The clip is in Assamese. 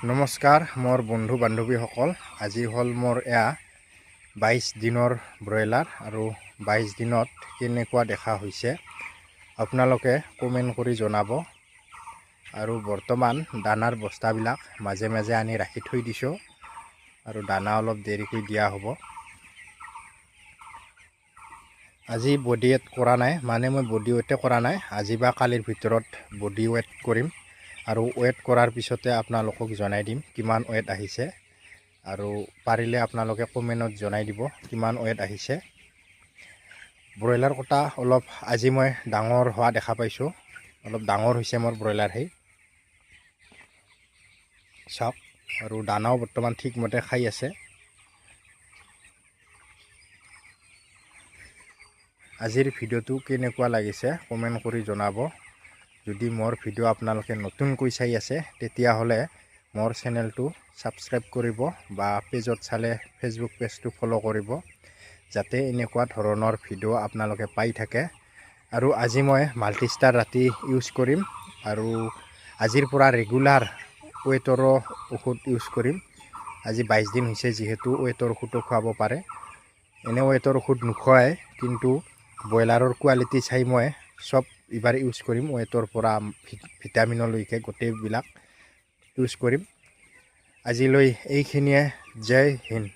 নমস্কাৰ মোৰ বন্ধু বান্ধৱীসকল। আজি হ'ল মোৰ 22 দিনৰ ব্ৰইলাৰ আৰু 22 দিনত কেনেকুৱা দেখা হৈছে আপোনালোকে কমেণ্ট কৰি জনাব। আৰু বৰ্তমান দানাৰ বস্তাবিলাক মাজে মাজে আনি ৰাখি থৈ দিছোঁ আৰু দানা অলপ দেৰিকৈ দিয়া হ'ব। আজি বডি ৱেট কৰা নাই, মই বডি ৱেটে কৰা নাই। আজি বা কালিৰ ভিতৰত বডি ৱেট কৰিম আৰু ৱেট কৰাৰ পিছতে আপোনালোকক জনাই দিম কিমান ৱেট আহিছে। আৰু পাৰিলে আপোনালোকে কমেণ্টত জনাই দিব কিমান ৱেট আহিছে। ব্ৰইলাৰ কটা অলপ আজি মই ডাঙৰ হোৱা দেখা পাইছোঁ, অলপ ডাঙৰ হৈছে মোৰ ব্ৰইলাৰ। সেই চাওক, আৰু দানাও বৰ্তমান ঠিকমতে খাই আছে। আজিৰ ভিডিঅ'টো কেনেকুৱা লাগিছে কমেণ্ট কৰি জনাব। যদি মোৰ ভিডিঅ' আপোনালোকে নতুনকৈ চাই আছে তেতিয়াহ'লে মোৰ চেনেলটো ছাবস্ক্ৰাইব কৰিব বা পেজত চালে ফেচবুক পেজটো ফ'ল' কৰিব, যাতে এনেকুৱা ধৰণৰ ভিডিঅ' আপোনালোকে পাই থাকে। আৰু আজি মই মাল্টিষ্টাৰ ৰাতি ইউজ কৰিম আৰু আজিৰ পৰা ৰেগুলাৰ ৱেটৰ ঔষধ ইউজ কৰিম। আজি 22 দিন হৈছে যিহেতু ৱেটৰ ঔষধো খুৱাব পাৰে। এনে ৱেটৰ ঔষধ নোখোৱাই, কিন্তু ব্ৰইলাৰৰ কোৱালিটি চাই মই চব এইবাৰ ইউজ কৰিম। ৱেটৰ পৰা ভিটামিনলৈকে গোটেইবিলাক ইউজ কৰিম। আজিলৈ এইখিনিয়ে। জয় হিন্দ।